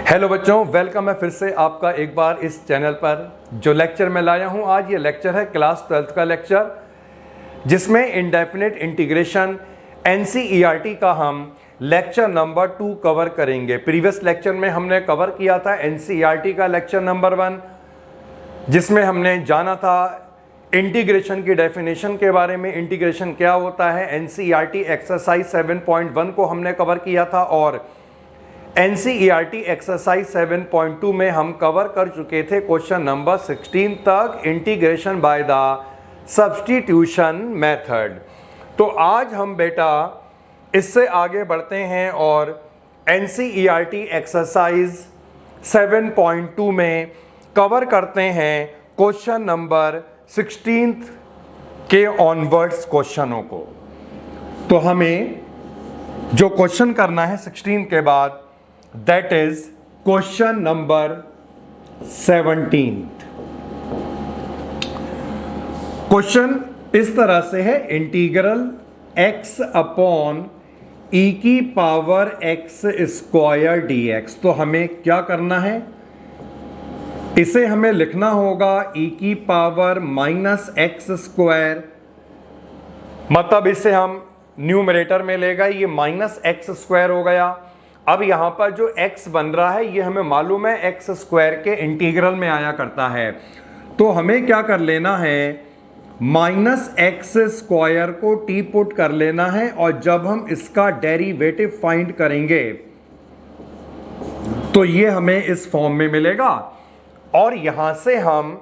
Hello बच्चों, welcome है फिर से आपका एक बार इस चैनल पर। जो लेक्चर मैं लाया हूं आज, ये लेक्चर है क्लास 12th का लेक्चर, जिसमें इंडेफिनिट इंटीग्रेशन एनसीईआरटी का हम लेक्चर नंबर 2 कवर करेंगे। प्रीवियस लेक्चर में हमने कवर किया था एनसीईआरटी का लेक्चर नंबर 1, जिसमें हमने जाना था इंटीग्रेशन की डेफिनेशन के बारे में, इंटीग्रेशन क्या होता है। एनसीईआरटी एक्सरसाइज 7.1 को हमने कवर किया था और एनसीईआरटी एक्सरसाइज 7.2 में हम कवर कर चुके थे क्वेश्चन नंबर 16 तक, integration by the substitution method. तो आज हम बेटा इससे आगे बढ़ते हैं और एनसीईआरटी एक्सरसाइज 7.2 में कवर करते हैं क्वेश्चन नंबर 16 के ऑनवर्ड्स क्वेश्चनों को। तो हमें जो क्वेश्चन करना है 16 के बाद, that is question number 17। Question इस तरह से है, इंटीग्रल x अपॉन ई की पावर x स्क्वायर dx। तो हमें क्या करना है, इसे हमें लिखना होगा e की पावर माइनस एक्स स्क्वायर, मतलब इसे हम न्यूमरेटर में ले गए, ये माइनस एक्स स्क्वायर हो गया। अब यहां पर जो x बन रहा है ये हमें मालूम है एक्स स्क्वायर के इंटीग्रल में आया करता है। तो हमें क्या कर लेना है, माइनस एक्स स्क्वायर को टी पुट कर लेना है और जब हम इसका डेरिवेटिव फाइंड करेंगे तो ये हमें इस फॉर्म में मिलेगा और यहां से हम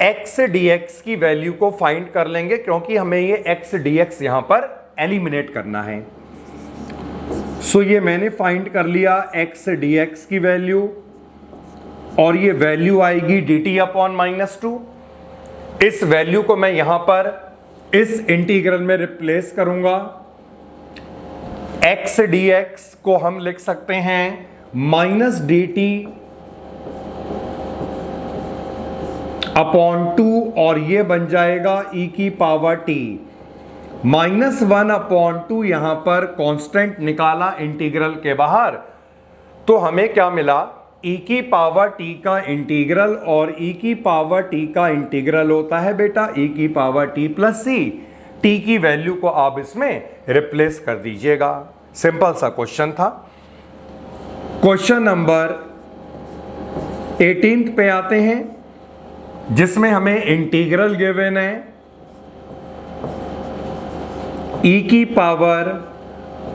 x dx की वैल्यू को फाइंड कर लेंगे, क्योंकि हमें ये x dx यहां पर एलिमिनेट करना है। सो ये मैंने फाइंड कर लिया x dx की वैल्यू, और ये वैल्यू आएगी dt अपॉन माइनस 2। इस वैल्यू को मैं यहां पर इस इंटीग्रल में रिप्लेस करूंगा। x dx को हम लिख सकते हैं माइनस dt अपॉन 2, और ये बन जाएगा e की पावर t। माइनस 1 अपॉन 2 यहां पर कांस्टेंट निकाला इंटीग्रल के बाहर, तो हमें क्या मिला, e की पावर t का इंटीग्रल, और e की पावर t का इंटीग्रल होता है बेटा e की power t plus c। t की वैल्यू को आप इसमें रिप्लेस कर दीजिएगा। सिंपल सा क्वेश्चन था। क्वेश्चन नंबर 18 पे आते हैं, जिसमें हमें इंटीग्रल गिवन है e की power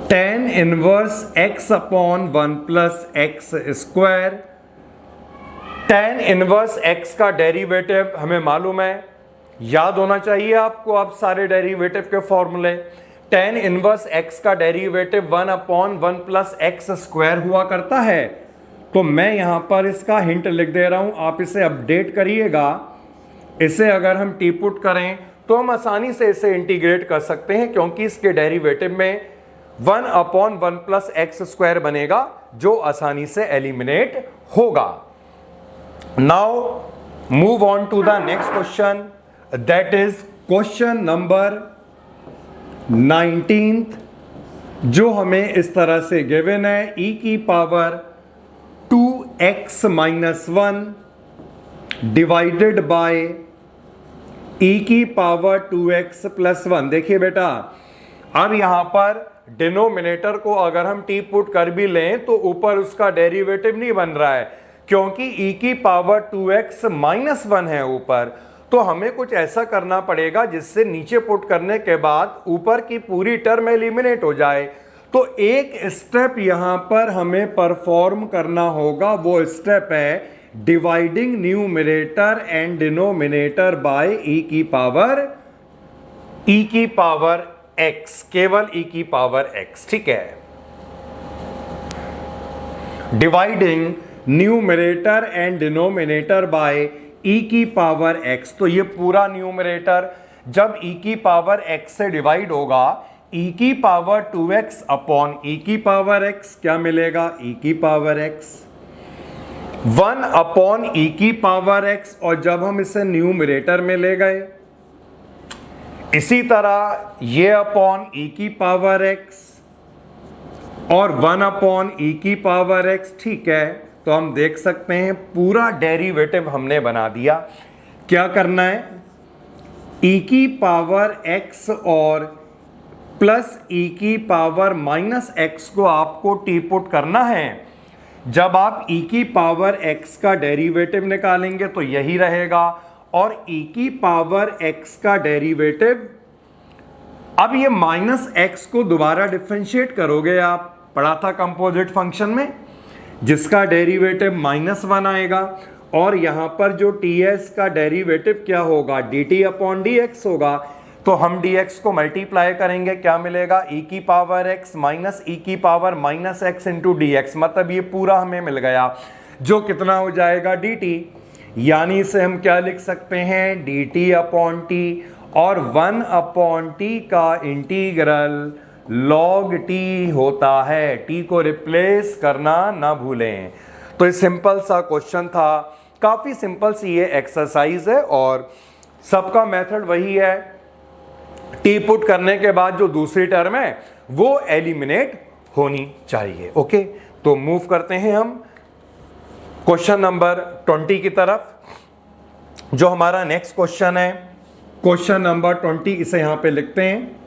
tan inverse x upon 1 plus x square. tan inverse x का डेरिवेटिव हमें मालूम है, याद होना चाहिए आपको अब सारे डेरिवेटिव के फॉर्मूले। tan इनवर्स x का derivative 1 upon 1 plus x square हुआ करता है। तो मैं यहां पर इसका हिंट लिख दे रहा हूं, आप इसे अपडेट करिएगा। इसे अगर हम टी पुट करें तो हम आसानी से इसे इंटीग्रेट कर सकते हैं, क्योंकि इसके डेरिवेटिव में 1 अपॉन 1 प्लस एक्स स्क्वायर बनेगा, जो आसानी से एलिमिनेट होगा। Now move on to the next question, that is question number 19, जो हमें इस तरह से गिवन है, e की power 2x minus 1 divided by e की पावर 2x प्लस 1। देखिए बेटा, अब यहां पर डिनोमिनेटर को अगर हम टी पुट कर भी लें तो ऊपर उसका डेरिवेटिव नहीं बन रहा है, क्योंकि e की पावर 2x माइनस 1 है ऊपर। तो हमें कुछ ऐसा करना पड़ेगा जिससे नीचे पुट करने के बाद ऊपर की पूरी टर्म एलिमिनेट हो जाए। तो एक स्टेप यहां पर हमें परफॉर्म करना होगा, वो स्टेप है dividing numerator and denominator by e की पावर x, केवल e की पावर x। ठीक है, dividing numerator and denominator by e की पावर x। तो ये पूरा न्यूमरेटर जब e की पावर x से डिवाइड होगा, e की पावर 2x अपॉन e की पावर x क्या मिलेगा, e की पावर x 1 अपॉन e की पावर x, और जब हम इसे न्यूमरेटर में ले गए, इसी तरह ये अपॉन e की पावर x और 1 अपॉन ई की पावर x, ठीक है। तो हम देख सकते हैं पूरा डेरिवेटिव हमने बना दिया। क्या करना है, e की पावर x और प्लस e की पावर माइनस x को आपको टी पुट करना है। जब आप e की पावर x का डेरिवेटिव निकालेंगे तो यही रहेगा, और e की पावर x का डेरिवेटिव, अब ये माइनस x को दोबारा डिफरेंशिएट करोगे, आप पढ़ा था कंपोजिट फंक्शन में, जिसका डेरिवेटिव -1 आएगा, और यहां पर जो ts का डेरिवेटिव क्या होगा, dt अपॉन dx होगा। तो हम dx को मल्टीप्लाई करेंगे, क्या मिलेगा, e की पावर x माइनस e की power minus x into dx, मतलब ये पूरा हमें मिल गया, जो कितना हो जाएगा, dt। यानी इसे हम क्या लिख सकते हैं, dt अपॉन t, और 1 अपॉन t का इंटीग्रल log t होता है। t को रिप्लेस करना ना भूलें। तो ये सिंपल सा क्वेश्चन था, काफी सिंपल सी ये एक्सरसाइज है, और सबका मेथड वही है, टी पुट करने के बाद जो दूसरी टर्म है वो एलिमिनेट होनी चाहिए। ओके, तो मूव करते हैं हम क्वेश्चन नंबर 20 की तरफ। जो हमारा नेक्स्ट क्वेश्चन है, क्वेश्चन नंबर 20, इसे यहां पे लिखते हैं।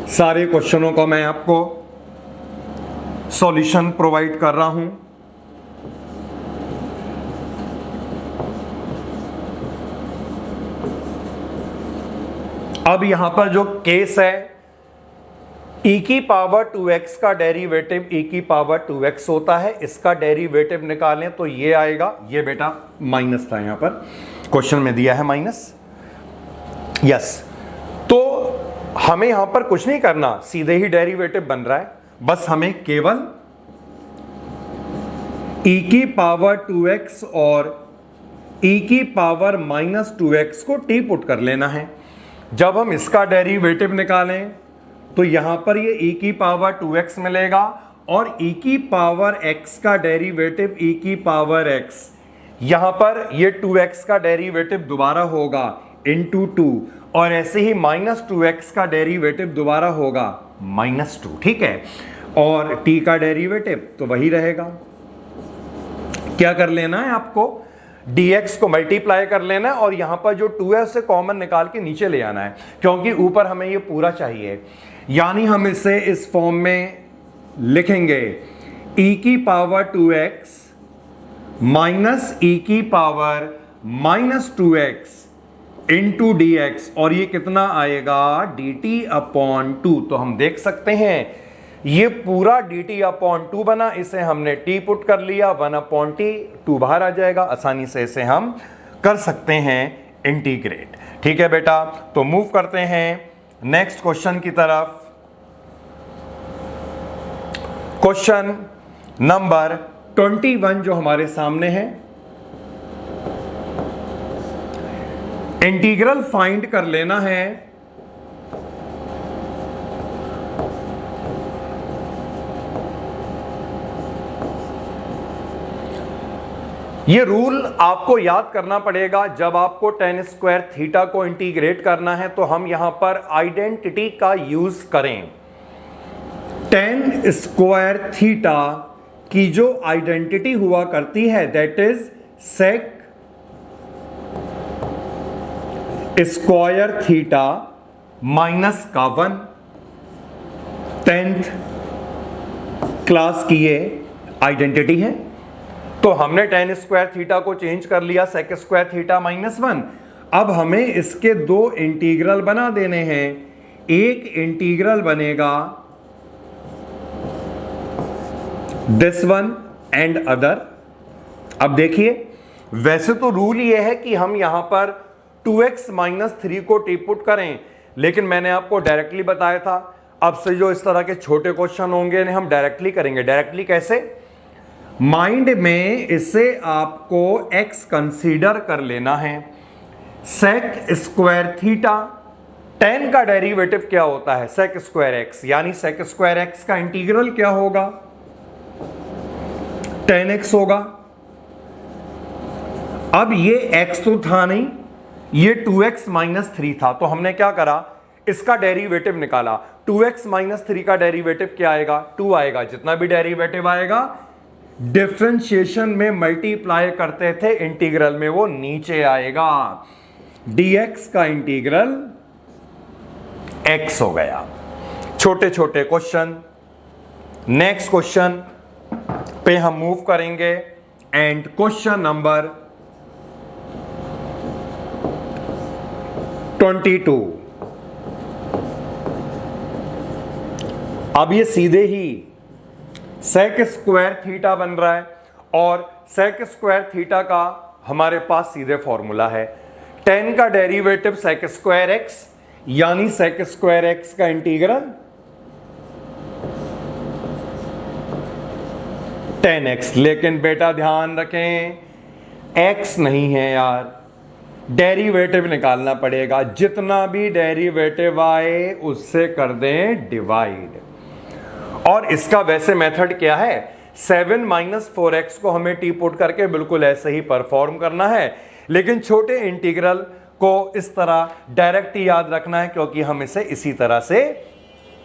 सारे क्वेश्चनों का मैं आपको सॉल्यूशन प्रोवाइड कर रहा हूं। अब यहां पर जो केस है, e की पावर 2x का डेरिवेटिव e की पावर 2x होता है, इसका डेरिवेटिव निकालें तो ये आएगा, ये बेटा माइनस था, यहां पर क्वेश्चन में दिया है माइनस, यस। तो हमें यहां पर कुछ नहीं करना, सीधे ही डेरिवेटिव बन रहा है, बस हमें केवल e की पावर 2x और e की पावर माइनस 2x को टी पुट कर लेना है। जब हम इसका डेरिवेटिव निकालें तो यहां पर ये e की पावर 2x मिलेगा, और e की पावर x का डेरिवेटिव e की पावर x, यहां पर ये 2x का डेरिवेटिव दोबारा होगा इंटू 2, और ऐसे ही -2x का डेरिवेटिव दोबारा होगा -2, ठीक है। और t का डेरिवेटिव तो वही रहेगा। क्या कर लेना है आपको, dx को मल्टीप्लाई कर लेना है, और यहां पर जो 2 है उसे कॉमन निकाल के नीचे ले आना है, क्योंकि ऊपर हमें ये पूरा चाहिए। यानी हम इसे इस फॉर्म में लिखेंगे, e की पावर 2x माइनस e की पावर -2x इंटू dx, और ये कितना आएगा, dt अपॉन 2। तो हम देख सकते हैं ये पूरा dt अपॉन 2 बना, इसे हमने t पुट कर लिया, 1 अपॉन t, 2 बाहर आ जाएगा, आसानी से इसे हम कर सकते हैं इंटीग्रेट। ठीक है बेटा, तो मूव करते हैं नेक्स्ट क्वेश्चन की तरफ। क्वेश्चन नंबर 21 जो हमारे सामने है, इंटीग्रल फाइंड कर लेना है ये रूल आपको याद करना पड़ेगा। जब आपको tan स्क्वायर थीटा को इंटीग्रेट करना है तो हम यहां पर आइडेंटिटी का यूज करें। tan स्क्वायर थीटा की जो आइडेंटिटी हुआ करती है that is sec square theta minus का 1, 10th क्लास की ये आइडेंटिटी है। तो हमने tan स्क्वायर थीटा को चेंज कर लिया sec स्क्वायर थीटा -1। अब हमें इसके दो इंटीग्रल बना देने हैं। एक इंटीग्रल बनेगा दिस वन एंड अदर। अब देखिए, वैसे तो रूल ये है कि हम यहां पर 2x - 3 को टी पुट करें, लेकिन मैंने आपको डायरेक्टली बताया था अब से जो इस तरह के छोटे क्वेश्चन होंगे इन्हें हम डायरेक्टली करेंगे। डायरेक्टली कैसे? माइंड में इसे आपको x कंसीडर कर लेना है। sec स्क्वायर थीटा, tan का डेरिवेटिव क्या होता है? sec स्क्वायर x, यानी sec स्क्वायर x का इंटीग्रल क्या होगा? tan x होगा। अब ये x तो था नहीं, ये 2x - 3 था, तो हमने क्या करा, इसका डेरिवेटिव निकाला, 2x माइनस 3 का डेरिवेटिव क्या आएगा, 2 आएगा। जितना भी डेरिवेटिव आएगा डिफरेंशिएशन में मल्टीप्लाई करते थे, इंटीग्रल में वो नीचे आएगा। dx का इंटीग्रल x हो गया। छोटे छोटे क्वेश्चन, नेक्स्ट क्वेश्चन पे हम मूव करेंगे। And question number 22। अब ये सीधे ही सेक स्क्वायर थीटा बन रहा है और सेक स्क्वायर थीटा का हमारे पास सीधे फॉर्मूला है, tan का डेरिवेटिव सेक स्क्वायर एक्स, यानी सेक स्क्वायर एक्स का इंटीग्रल tan x। लेकिन बेटा ध्यान रखें x नहीं है यार, डेरिवेटिव निकालना पड़ेगा। जितना भी डेरिवेटिव आए उससे कर दें डिवाइड। और इसका वैसे मेथड क्या है, 7 माइनस 4x को हमें टी पुट करके बिल्कुल ऐसे ही परफॉर्म करना है, लेकिन छोटे इंटीग्रल को इस तरह डायरेक्ट याद रखना है क्योंकि हम इसे इसी तरह से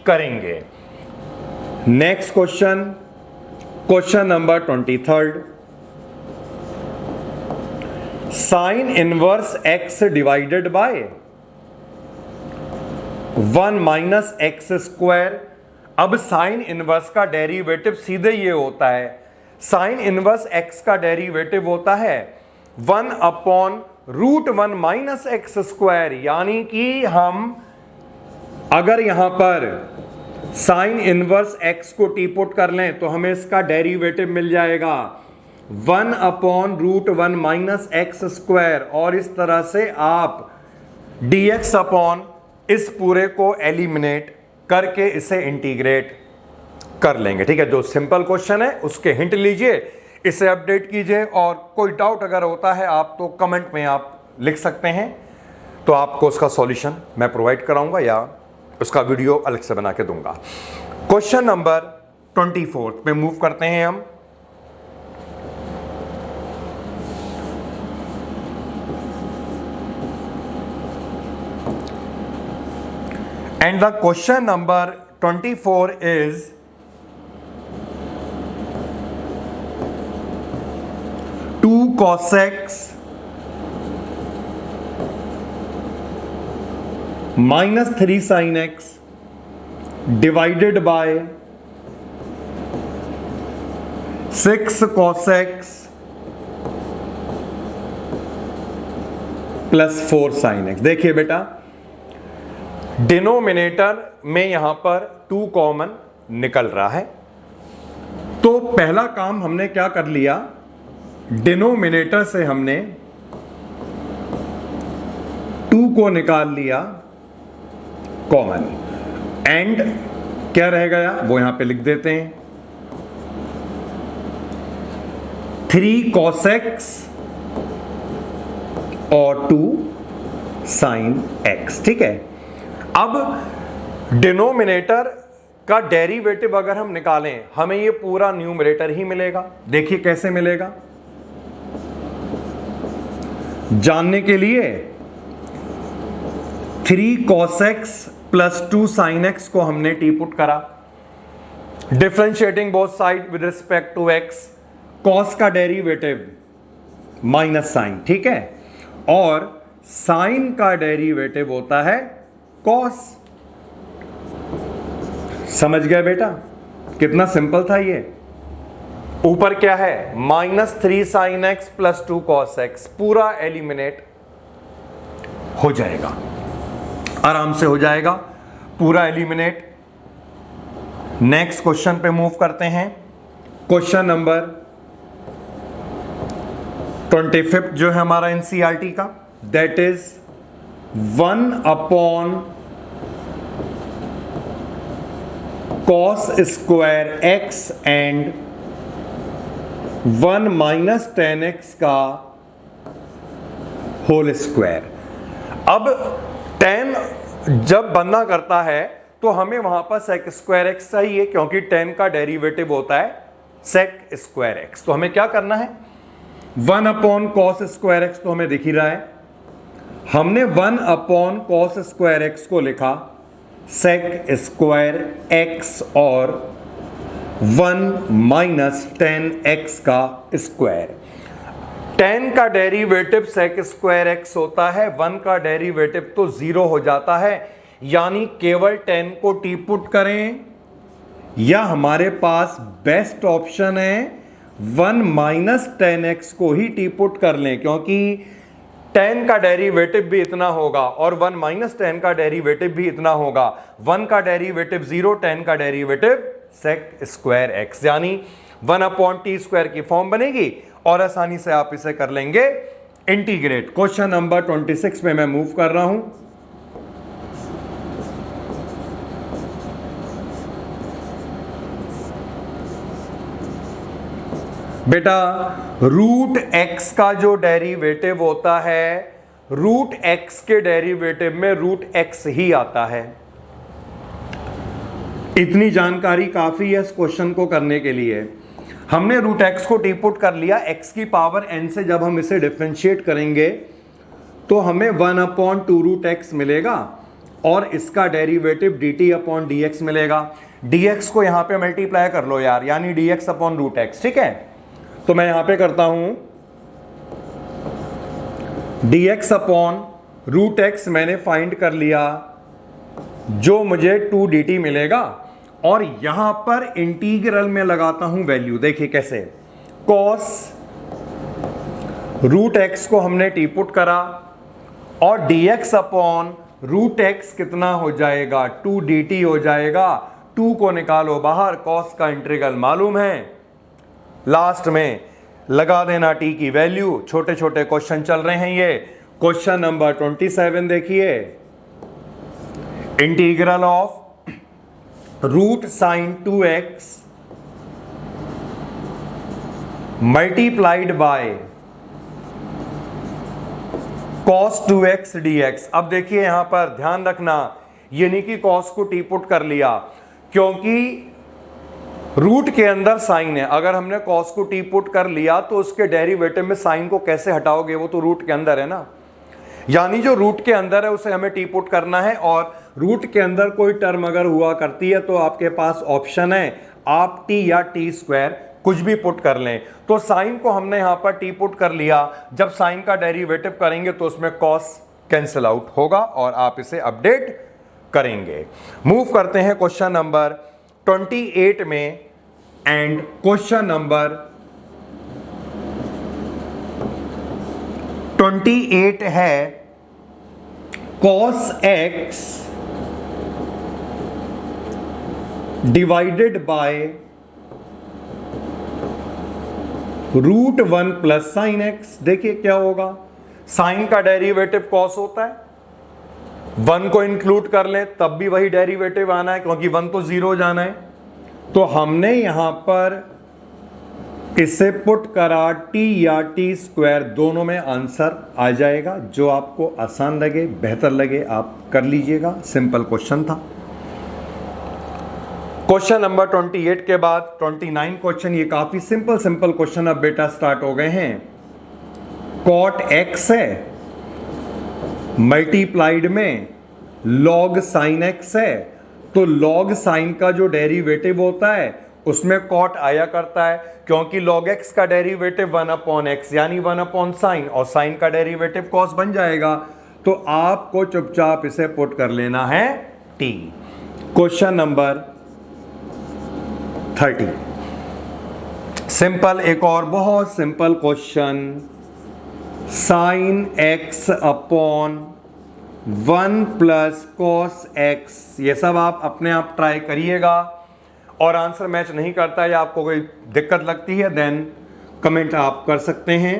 करेंगे। Next question, question number 23। Sine inverse x divided by 1 minus x square. अब साइन इनवर्स का डेरिवेटिव सीधे ये होता है, साइन इनवर्स x का डेरिवेटिव होता है 1 upon root 1 minus x square. यानी कि हम अगर यहां पर साइन इनवर्स x को टी पुट कर लें तो हमें इसका डेरिवेटिव मिल जाएगा 1 upon root 1 minus x square. और इस तरह से आप dx अपॉन इस पूरे को एलिमिनेट करके इसे इंटीग्रेट कर लेंगे। ठीक है, जो सिंपल क्वेश्चन है उसके हिंट लीजिए, इसे अपडेट कीजिए और कोई डाउट अगर होता है आप तो कमेंट में आप लिख सकते हैं, तो आपको उसका सॉल्यूशन मैं प्रोवाइड कराऊंगा या उसका वीडियो अलग से बना के दूंगा। क्वेश्चन नंबर 24 पे मूव करते हैं हम। And the question number 24 is two cos x minus 3 sin x divided by 6 cos x plus 4 sin x। देखिए बेटा, डिनोमिनेटर में यहां पर 2 कॉमन निकल रहा है, तो पहला काम हमने क्या कर लिया, डिनोमिनेटर से हमने 2 को निकाल लिया कॉमन। एंड क्या रह गया वो यहां पे लिख देते हैं, 3 cos x और 2 sin x। ठीक है, अब डिनोमिनेटर का डेरिवेटिव अगर हम निकालें हमें ये पूरा न्यूमरेटर ही मिलेगा। देखिए कैसे मिलेगा, जानने के लिए 3 cos x plus 2 sin x को हमने टी पुट करा, differentiating both side with respect to x, cos का डेरिवेटिव माइनस साइन। ठीक है, और साइन का डेरिवेटिव होता है cos। समझ गया बेटा, कितना सिंपल था ये। ऊपर क्या है, -3 sin x plus 2 cos x, पूरा एलिमिनेट हो जाएगा, आराम से हो जाएगा पूरा एलिमिनेट। नेक्स्ट क्वेश्चन पे मूव करते हैं। क्वेश्चन नंबर 25 जो है हमारा एनसीईआरटी का, that is 1 upon cos square x and 1 minus tan x का होल स्क्वायर। अब tan जब बनना करता है तो हमें वहां पर sec स्क्वायर x चाहिए, क्योंकि tan का डेरिवेटिव होता है sec स्क्वायर x। तो हमें क्या करना है, 1 अपॉन cos स्क्वायर x तो हमें दिख ही रहा है, हमने 1 अपॉन कॉस स्क्वायर एक्स को लिखा सेक स्क्वायर एक्स और 1 माइनस टेन एक्स का स्क्वायर। 10 का डेरिवेटिव सेक स्क्वायर एक्स होता है, 1 का डेरिवेटिव तो 0 हो जाता है, यानी केवल 10 को टी पुट करें या हमारे पास बेस्ट ऑप्शन है 1 माइनस टेन एक्स को ही टी पुट कर लें, क्योंकि 10 का डेरिवेटिव भी इतना होगा और 1 माइनस टेन का डेरिवेटिव भी इतना होगा। 1 का डेरिवेटिव 0, 10 का डेरिवेटिव सेक स्क्वायर एक्स, यानी 1 अपॉन टी स्क्वायर की फॉर्म बनेगी और आसानी से आप इसे कर लेंगे इंटीग्रेट। क्वेश्चन नंबर 26 में मैं मूव कर रहा हूं। बेटा रूट एक्स का जो डेरिवेटिव होता है, रूट एक्स के डेरिवेटिव में रूट एक्स ही आता है। इतनी जानकारी काफी है इस क्वेश्चन को करने के लिए। हमने रूट एक्स को टी पुट कर लिया, एक्स की पावर एन से जब हम इसे डिफरेंशिएट करेंगे तो हमें 1 अपॉन 2 रूट एक्स मिलेगा और इसका derivative d t upon d x मिलेगा। डी एक्स को यहां पे मल्टीप्लाई कर लो यार, यानी d x upon root x. ठीक है, तो मैं यहां पे करता हूं dx अपॉन रूट एक्स मैंने फाइंड कर लिया, जो मुझे 2 dt मिलेगा और यहां पर इंटीग्रल में लगाता हूं वैल्यू। देखिए कैसे, कॉस रूट एक्स को हमने टी पुट करा और dx अपॉन रूट एक्स कितना हो जाएगा, 2 dt हो जाएगा। 2 को निकालो बाहर, कॉस का इंटीग्रल मालूम है, लास्ट में लगा देना टी की वैल्यू। छोटे छोटे क्वेश्चन चल रहे हैं ये। क्वेश्चन नंबर 27 देखिए, integral of root sine 2x multiplied by cos 2x dx। अब देखिए यहां पर ध्यान रखना, ये नहीं कि कॉस को टी पुट कर लिया, क्योंकि रूट के अंदर साइन है। अगर हमने कॉस को टी पुट कर लिया तो उसके डेरिवेटिव में साइन को कैसे हटाओगे, वो तो रूट के अंदर है ना। यानी जो रूट के अंदर है उसे हमें टी पुट करना है, और रूट के अंदर कोई टर्म अगर हुआ करती है तो आपके पास ऑप्शन है, आप टी या टी स्क्वायर कुछ भी पुट कर लें। तो साइन को हमने यहां पर टी पुट कर लिया, जब साइन का डेरिवेटिव करेंगे तो उसमें कॉस कैंसिल आउट होगा और आप इसे अपडेट करेंगे। मूव करते हैं क्वेश्चन नंबर 28 में, एंड क्वेश्चन नंबर 28 है cos x divided by root 1 plus sine x. देखिए क्या होगा, साइन का डेरिवेटिव cos होता है, 1 को इंक्लूड कर लें तब भी वही डेरिवेटिव आना है, क्योंकि 1 तो 0 जाना है। तो हमने यहां पर इसे पुट करा, t या टी स्क्वायर दोनों में आंसर आ जाएगा। जो आपको आसान लगे, बेहतर लगे, आप कर लीजिएगा। सिंपल क्वेश्चन था। क्वेश्चन नंबर 28 के बाद 29 क्वेश्चन, ये काफी सिंपल क्वेश्चन अब बेटा स्टार्ट हो गए हैं। कॉट एक्स है, मल्टीप्लाइड में लॉग साइन एक्स है, तो लॉग साइन का जो डेरिवेटिव होता है उसमें कॉट आया करता है, क्योंकि लॉग एक्स का डेरिवेटिव 1 अपॉन एक्स यानी 1 अपॉन साइन, और साइन का डेरिवेटिव कॉस बन जाएगा। तो आपको चुपचाप इसे पुट कर लेना है टी। क्वेश्चन नंबर 30 सिंपल, एक और बहुत simple question, sine x upon 1 plus cos x. ये सब आप अपने आप ट्राई करिएगा, और आंसर मैच नहीं करता है या आपको कोई दिक्कत लगती है देन कमेंट आप कर सकते हैं।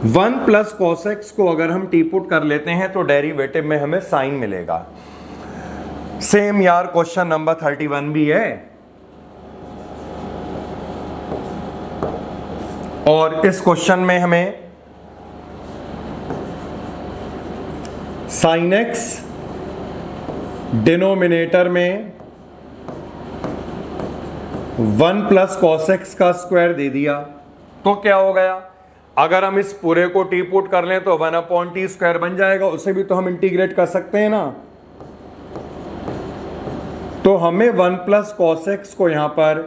1 प्लस कॉस एक्स को अगर हम टी पुट कर लेते हैं तो डेरिवेटिव में हमें साइन मिलेगा। सेम यार क्वेश्चन नंबर 31 भी है, और इस क्वेश्चन में हमें साइन एक्स डिनोमिनेटर में 1 प्लस कॉस एक्स का स्क्वायर दे दिया, तो क्या हो गया, अगर हम इस पूरे को टी पुट कर लें तो 1/t² बन जाएगा, उसे भी तो हम इंटीग्रेट कर सकते हैं ना। तो हमें 1 + cos x को यहां पर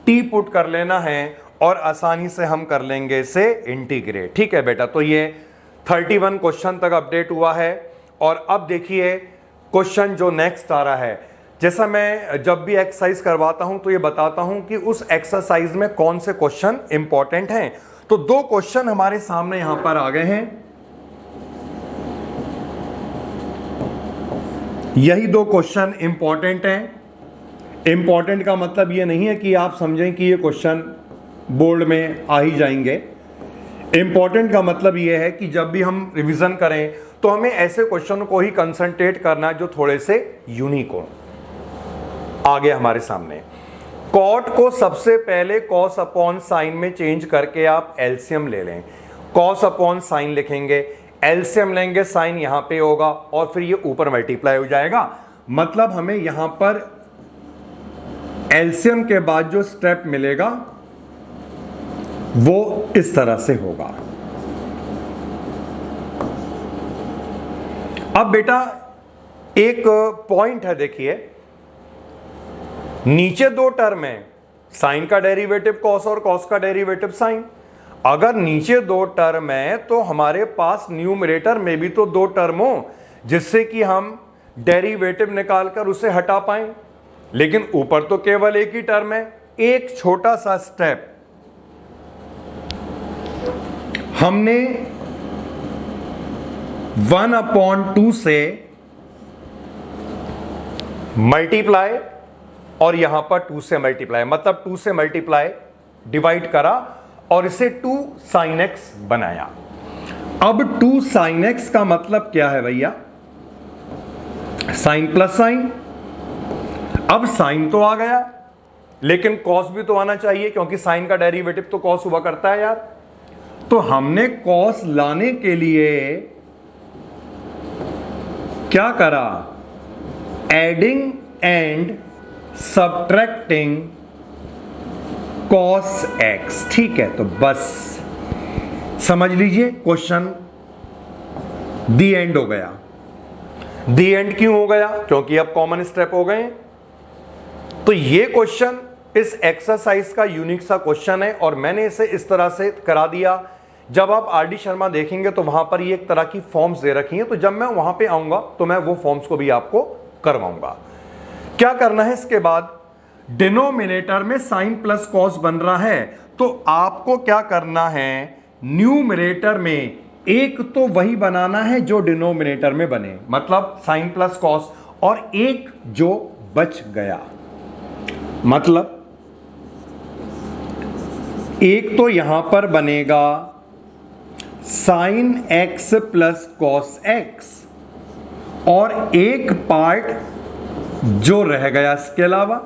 टी पुट कर लेना है और आसानी से हम कर लेंगे इसे इंटीग्रेट। ठीक है बेटा, तो ये 31 क्वेश्चन तक अपडेट हुआ है। और अब देखिए क्वेश्चन जो नेक्स्ट आ रहा है, जैसा मैं जब भी एक्सरसाइज करवाता हूं तो ये बताता हूं कि उस एक्सरसाइज में कौन से क्वेश्चन इंपॉर्टेंट हैं। तो 2 क्वेश्चन हमारे सामने यहां पर आ गए हैं, यही 2 क्वेश्चन इंपॉर्टेंट हैं। इंपॉर्टेंट का मतलब ये नहीं है कि आप समझें कि ये क्वेश्चन बोर्ड में आ ही जाएंगे। इंपॉर्टेंट का मतलब ये है कि जब भी हम रिवीजन करें तो हमें ऐसे क्वेश्चन को ही कंसंट्रेट करना है जो थोड़े से यूनिक हो। आगे हमारे सामने कॉट को सबसे पहले कॉस अपॉन साइन में चेंज करके आप एलसीएम ले लें। कॉस अपॉन साइन लिखेंगे, एलसीएम लेंगे, साइन यहां पे होगा और फिर ये ऊपर मल्टीप्लाई हो जाएगा। मतलब हमें यहां पर एलसीएम के बाद जो स्टेप मिलेगा वो इस तरह से होगा। अब बेटा एक पॉइंट है, देखिए नीचे 2 टर्म है, साइन का डेरिवेटिव कॉस और कॉस का डेरिवेटिव साइन। अगर नीचे 2 टर्म है तो हमारे पास न्यूमरेटर में भी तो 2 टर्म हो जिससे कि हम डेरिवेटिव निकालकर उसे हटा पाएं, लेकिन ऊपर तो केवल एक ही टर्म है। एक छोटा सा स्टेप हमने 1/2 से मल्टीप्लाई और यहां पर 2 से मल्टीप्लाई, मतलब 2 से मल्टीप्लाई डिवाइड करा और इसे 2 sin x बनाया। अब 2 sin x का मतलब क्या है भैया? Sine plus sine. अब साइन तो आ गया लेकिन कॉस भी तो आना चाहिए क्योंकि साइन का डेरिवेटिव तो कॉस हुआ करता है यार। तो हमने कॉस लाने के लिए क्या करा? Adding and subtracting cos x। ठीक है, तो बस समझ लीजिए क्वेश्चन दी एंड हो गया। दी एंड क्यों हो गया? क्योंकि अब कॉमन स्टेप हो गए। तो ये क्वेश्चन इस एक्सरसाइज का यूनिक सा क्वेश्चन है और मैंने इसे इस तरह से करा दिया। जब आप आर.डी. शर्मा देखेंगे तो वहां पर ये एक तरह की फॉर्म्स दे रखी हैं, तो जब मैं वहां पे आऊंगा तो मैं वो फॉर्म्स को भी आपको करवाऊंगा। क्या करना है इसके बाद? डिनोमिनेटर में साइन प्लस कॉस बन रहा है तो आपको क्या करना है? न्यूमरेटर में एक तो वही बनाना है जो डिनोमिनेटर में बने, मतलब साइन प्लस कॉस, और एक जो बच गया, मतलब एक तो यहां पर बनेगा sine x plus cos x और एक पार्ट जो रह गया इसके अलावा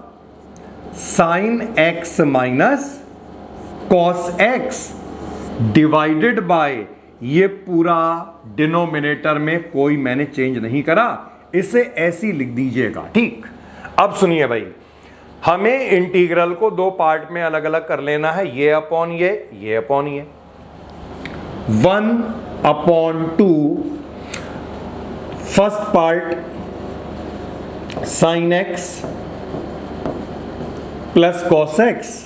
sine x minus cos x divided by ये पूरा डिनोमिनेटर में कोई मैंने चेंज नहीं करा, इसे ऐसी लिख दीजिएगा। ठीक, अब सुनिए भाई, हमें इंटीग्रल को 2 पार्ट में अलग अलग कर लेना है, ये अपॉन ये अपॉन ये। 1/2 first part sine x plus cos x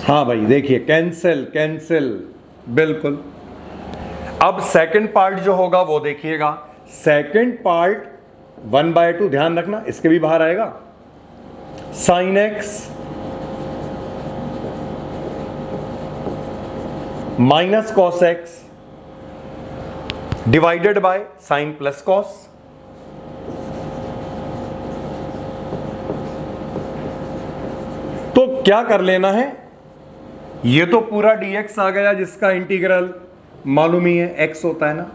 हाँ भाई देखिए, कैंसिल कैंसिल, बिल्कुल। अब सेकंड पार्ट जो होगा वो देखिएगा, सेकंड पार्ट 1/2, ध्यान रखना इसके भी बाहर आएगा, sine x minus cos x divided by sine plus cos. तो क्या कर लेना है? ये तो पूरा dx आ गया जिसका इंटीग्रल मालूम ही है, x होता है ना।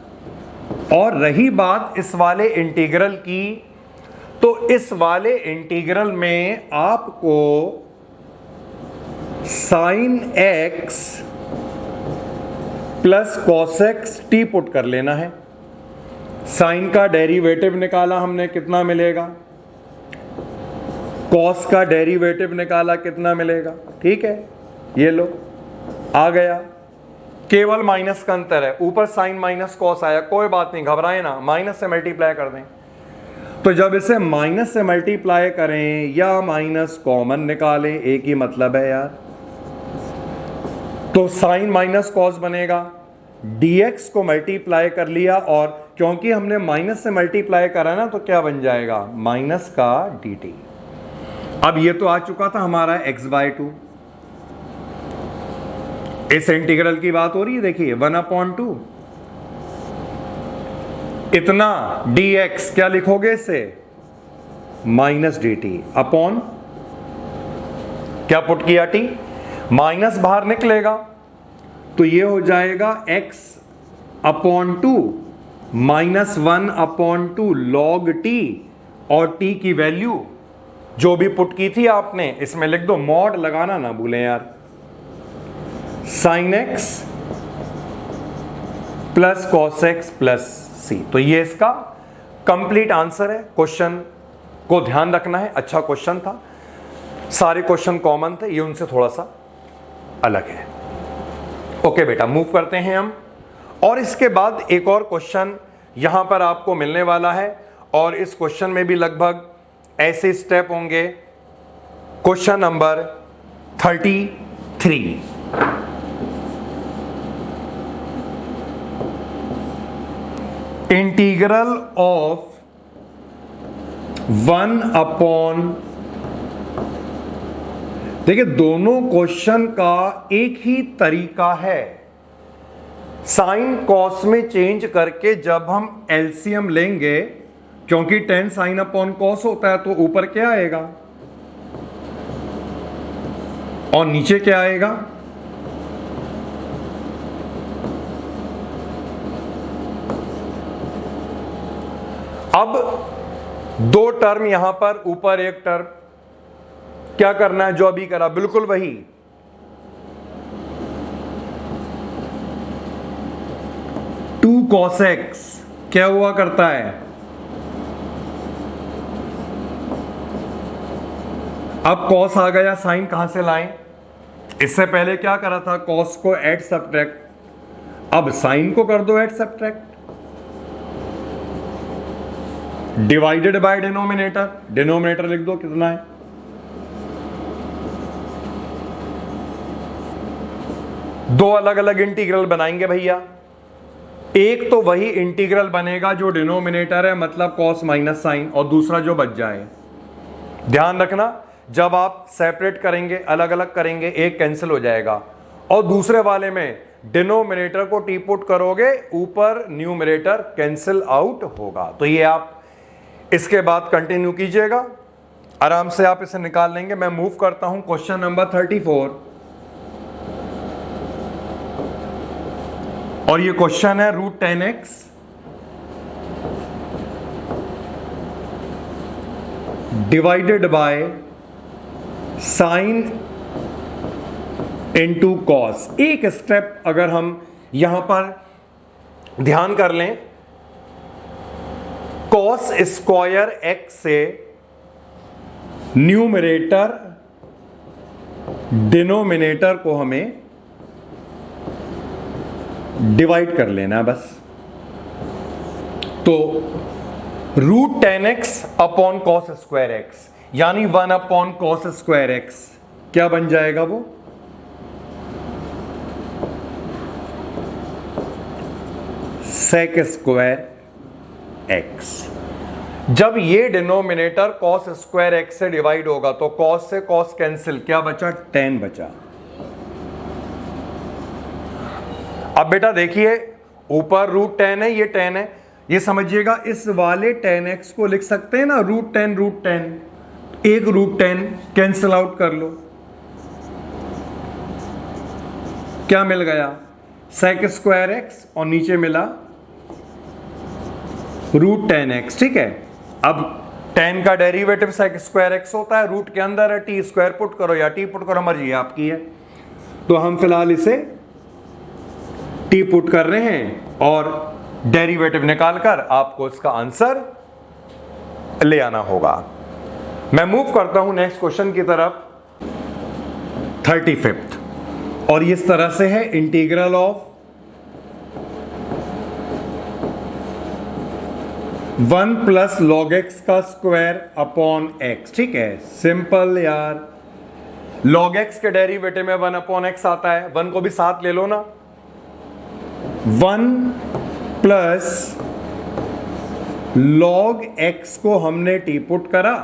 और रही बात इस वाले इंटीग्रल की, तो इस वाले इंटीग्रल में आपको sine x plus cos x t put कर लेना है। साइन का डेरिवेटिव निकाला हमने, कितना मिलेगा? कॉस का डेरिवेटिव निकाला कितना मिलेगा, ठीक है, ये लो आ गया, केवल माइनस का अंतर है, ऊपर साइन माइनस कॉस आया, कोई बात नहीं, घबराए ना, माइनस से मल्टीप्लाई कर दें। तो जब इसे माइनस से मल्टीप्लाई करें या माइनस कॉमन निकालें, एक ही मतलब है यार, तो साइन माइनस कॉस बनेगा, dx को मल्टीप्लाई कर लिया, और क्योंकि हमने माइनस से मल्टीप्लाई करा ना, तो क्या बन जाएगा, माइनस का dt। अब ये तो आ चुका था हमारा x/2, इस इंटीग्रल की बात हो रही है, देखिए 1/2 इतना dx, क्या लिखोगे इसे, माइनस dt अपॉन, क्या पुट किया t, माइनस बाहर निकलेगा तो ये हो जाएगा x/2 -1/2 log t, और t की वैल्यू जो भी पुट की थी आपने इसमें लिख दो, मॉड लगाना ना भूलें यार, sin x plus cos x plus c। तो ये इसका कंप्लीट आंसर है। क्वेश्चन को ध्यान रखना है, अच्छा क्वेश्चन था, सारे क्वेश्चन कॉमन थे, ये उनसे थोड़ा सा अलग है। ओके बेटा, मूव करते हैं हम, और इसके बाद एक और क्वेश्चन यहां पर आपको मिलने वाला है, और इस क्वेश्चन में भी लगभग ऐसे स्टेप होंगे। क्वेश्चन नंबर 33, इंटीग्रल ऑफ 1/, देखिए दोनों क्वेश्चन का एक ही तरीका है, साइन कॉस में चेंज करके जब हम एलसीएम लेंगे, क्योंकि tan sin अपॉन कॉस होता है, तो ऊपर क्या आएगा और नीचे क्या आएगा, अब दो टर्म यहां पर, ऊपर एक टर्म, क्या करना है, जो अभी करा बिल्कुल वही, टू cos x क्या हुआ करता है, अब cos आ गया, साइन कहां से लाएं, इससे पहले क्या करा था, cos को ऐड सब्ट्रैक्ट, अब साइन को कर दो add subtract, divided by denominator, denominator लिख दो कितना है, दो अलग अलग इंटीग्रल बनाएंगे भैया, एक तो वही इंटीग्रल बनेगा जो डिनोमिनेटर है, मतलब cos माइनस साइन, और दूसरा जो बच जाए। ध्यान रखना, जब आप सेपरेट करेंगे, अलग अलग करेंगे, एक कैंसिल हो जाएगा, और दूसरे वाले में डिनोमिनेटर को टी पुट करोगे, ऊपर न्यूमरेटर कैंसिल आउट होगा। तो ये आप इसके बाद कंटिन्यू कीजिएगा, आराम से आप इसे निकाल लेंगे। मैं मूव करता हूं क्वेश्चन नंबर 34, और ये क्वेश्चन है √10x divided by sine into cos. एक स्टेप अगर हम यहां पर ध्यान कर लें, कॉस स्क्वायर x से न्यूमरेटर डिनोमिनेटर को हमें डिवाइड कर लेना बस। तो √10x upon cos square x, यानी 1/cos स्क्वायर एक्स, क्या बन जाएगा वो, सेक स्क्वायर एक्स। जब ये डिनोमिनेटर cos स्क्वायर एक्स से डिवाइड होगा तो cos से cos कैंसिल, क्या बचा, tan बचा। अब बेटा देखिए, ऊपर √10 है, ये 10 है, ये समझिएगा, इस वाले tan x को लिख सकते हैं ना √10, एक √10 कैंसिल आउट कर लो, क्या मिल गया, सेक स्क्वायर एक्स, और नीचे मिला √10x, ठीक है। अब tan का डेरिवेटिव सेक स्क्वायर एक्स होता है, रूट के अंदर है, टी स्क्वायर पुट करो या टी पुट करो, मर्जी आपकी है। तो हम फिलहाल इसे टी पुट कर रहे हैं, और डेरिवेटिव निकालकर आपको इसका आंसर ले आना होगा। मैं मूव करता हूं नेक्स्ट क्वेश्चन की तरफ, 35th, और इस तरह से है integral of 1 plus log x का स्क्वायर अपॉन एक्स। ठीक है, सिंपल यार। लॉग एक्स के डेरिवेटिव में 1 अपॉन एक्स आता है, 1 को भी साथ ले लो ना। 1 प्लस लॉग एक्स को हमने टी पुट करा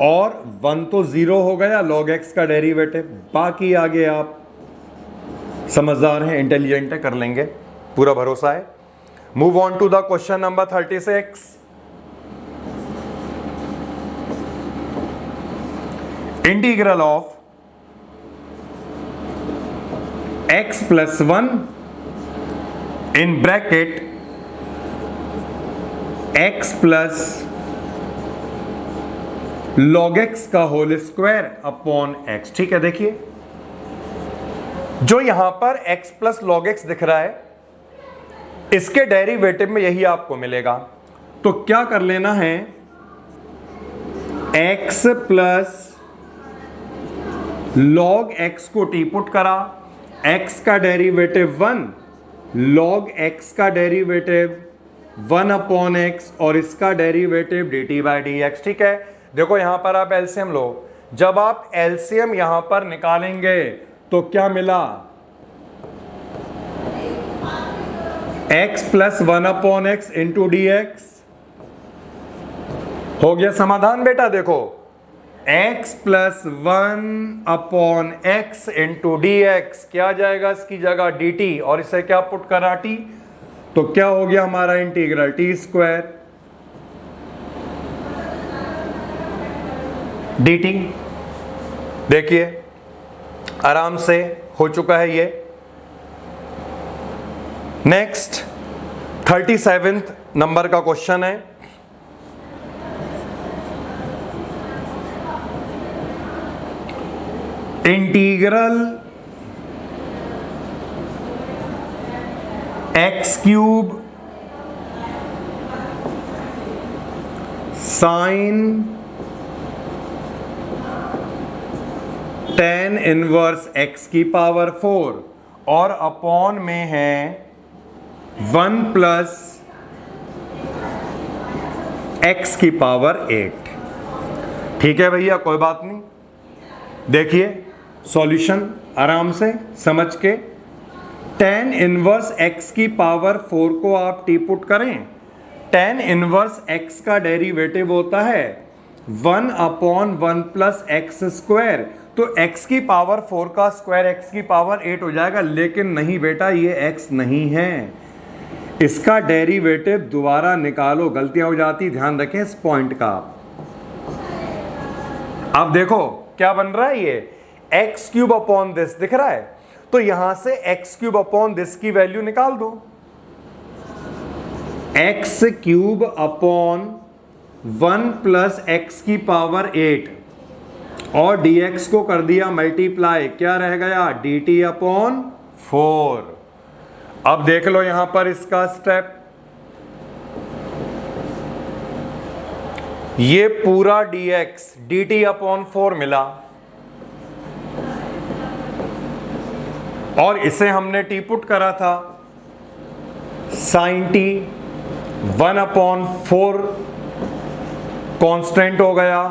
और 1 तो 0 हो गया लॉग एक्स का डेरिवेटिव, बाकी आगे आप समझदार हैं, इंटेलिजेंट है, कर लेंगे, पूरा भरोसा है। Move on to the question number 36। Integral of x plus 1 in bracket x plus log x का होल स्क्वायर अपॉन x। ठीक है, देखिए जो यहां पर x प्लस लॉग एक्स दिख रहा है, इसके डेरिवेटिव में यही आपको मिलेगा। तो क्या कर लेना है, x प्लस लॉग x को टी पुट करा, x का डेरिवेटिव 1, लॉग x का डेरिवेटिव 1 अपॉन x और इसका derivative dt by D x. ठीक है, देखो यहां पर आप एलसीएम लो, जब आप एलसीएम यहां पर निकालेंगे तो क्या मिला, x plus 1 upon x into D x. हो गया समाधान बेटा। देखो x plus 1 upon x into D x, क्या जाएगा इसकी जगह dt, और इसे क्या पुट करा t, तो क्या हो गया हमारा इंटीग्रल t स्क्वायर dt। देखिए आराम से हो चुका है ये। नेक्स्ट 37th नंबर का क्वेश्चन है, integral x cube sign tan inverse x की पावर 4 और अपॉन में है 1 प्लस x की पावर 8। ठीक है भैया, कोई बात नहीं। देखिए सॉल्यूशन आराम से समझ के, tan इनवर्स x की पावर 4 को आप टी पुट करें, tan इनवर्स x का डेरिवेटिव होता है 1 अपॉन 1 प्लस एक्स स्क्वायर, तो x की पावर 4 का स्क्वायर x की पावर 8 हो जाएगा। लेकिन नहीं बेटा, ये x नहीं है, इसका डेरिवेटिव दोबारा निकालो, गलतियां हो जाती, ध्यान रखें इस पॉइंट का। अब देखो क्या बन रहा है, ये एक्स क्यूब अपॉन दिस दिख रहा है, तो यहां से एक्स क्यूब अपॉन दिस की वैल्यू निकाल दो, x cube upon 1 plus x की पावर 8 और dx को कर दिया मल्टीप्लाई, क्या रह गया dt अपॉन 4। अब देख लो यहां पर इसका स्टेप, ये पूरा dx dt अपॉन 4 मिला और इसे हमने टी पुट करा था साइन टी 1 अपॉन 4 कांस्टेंट हो गया।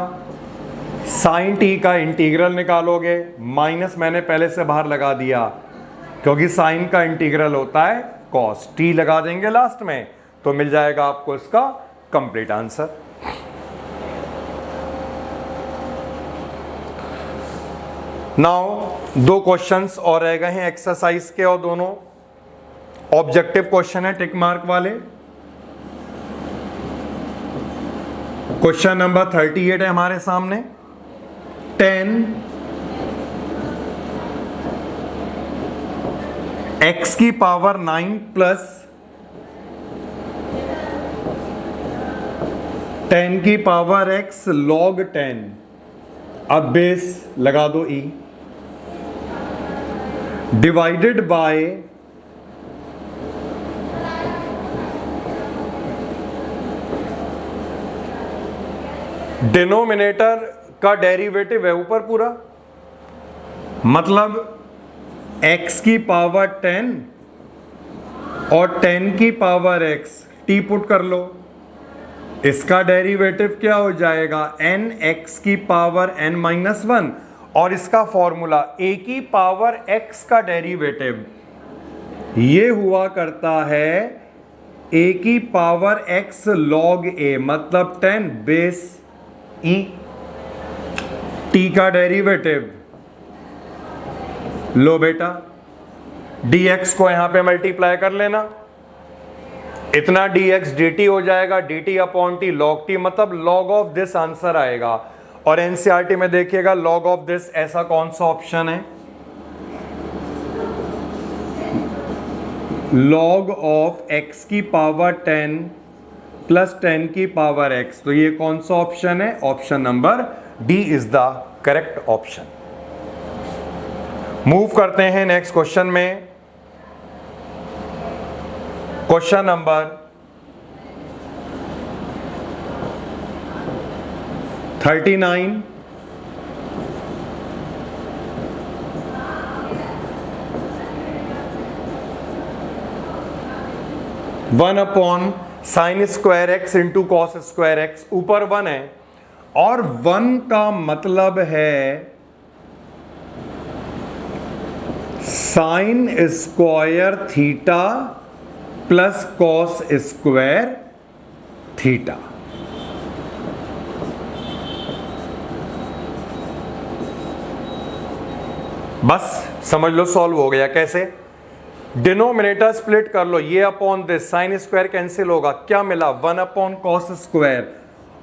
साइन टी का इंटीग्रल निकालोगे, माइनस मैंने पहले से बाहर लगा दिया क्योंकि साइन का इंटीग्रल होता है कॉस, टी लगा देंगे लास्ट में तो मिल जाएगा आपको इसका कंप्लीट आंसर। नाउ 2 क्वेश्चंस और रह गए हैं एक्सरसाइज के और दोनों ऑब्जेक्टिव क्वेश्चन है टिक मार्क वाले। क्वेश्चन नंबर 38 है हमारे सामने, 10 x की पावर 9 प्लस 10 की पावर x log 10, अब बेस लगा दो e, डिवाइडेड बाय डिनोमिनेटर का डेरिवेटिव है ऊपर पूरा, मतलब x की पावर 10 और 10 की पावर x, t पुट कर लो, इसका डेरिवेटिव क्या हो जाएगा, n x की पावर n माइनस 1, और इसका फॉर्मूला a की पावर x का डेरिवेटिव ये हुआ करता है a की पावर x log a, मतलब 10 बेस e, t का डेरिवेटिव लो बेटा, dx को यहां पे मल्टीप्लाई कर लेना, इतना dx dt हो जाएगा, dt upon t log t, मतलब log ऑफ दिस आंसर आएगा। और एनसीईआरटी में देखिएगा log ऑफ दिस ऐसा कौन सा ऑप्शन है, log ऑफ x की पावर 10 प्लस 10 की पावर x, तो ये कौन सा ऑप्शन है, option number D is the correct option. Move करते हैं नेक्स्ट क्वेश्चन में, question number 39। One upon sine square x into cos square x, ऊपर 1 है और 1 का मतलब है sine square theta plus cos square theta. बस समझ लो सॉल्व हो गया। कैसे, डिनोमिनेटर स्प्लिट कर लो, ये upon this, sine square cancel होगा, क्या मिला 1 अपॉन कॉस स्क्वायर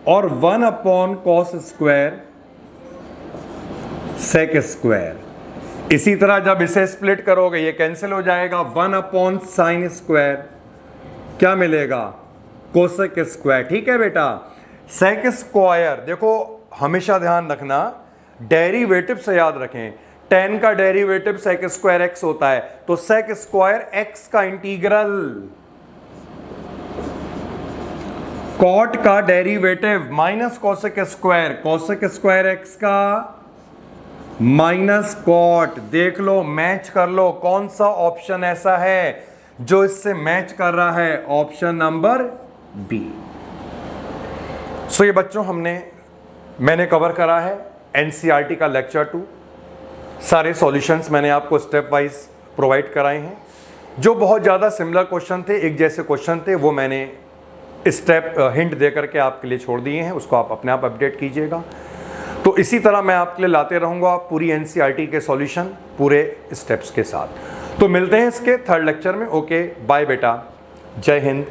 और 1 upon cos square sec square. इसी तरह जब इसे स्प्लिट करोगे ये कैंसिल हो जाएगा, 1 अपॉन साइन स्क्वायर क्या मिलेगा, कोसेक स्क्वायर। ठीक है बेटा, सेक स्क्वायर देखो हमेशा ध्यान रखना, डेरिवेटिव से याद रखें, 10 का डेरिवेटिव सेक स्क्वायर एक्स होता है, तो सेक स्क्वायर एक्स का इंटीग्रल, कॉट का derivative minus cosec square, cosec square x का माइनस कॉट। देख लो, मैच कर लो, कौन सा ऑप्शन ऐसा है जो इससे मैच कर रहा है, ऑप्शन नंबर बी। सो ये बच्चों मैंने कवर करा है एनसीईआरटी का लेक्चर 2। सारे सॉल्यूशंस मैंने आपको स्टेप वाइज प्रोवाइड कराए हैं। जो बहुत ज़्यादा सिमिलर क्वेश्चन थे, एक जैसे क्वेश्चन थे, वो मैंने स्टेप हिंट दे करके आपके लिए छोड़ दिए हैं, उसको आप अपने आप अपडेट कीजिएगा। तो इसी तरह मैं आपके लिए लाते रहूँगा पूरी एनसीईआरटी के सॉल्यूशन पूरे स्टेप्स के साथ। तो मिलते हैं इसके थर्ड लेक्चर में। ओके, बाय बेटा, जय हिंद।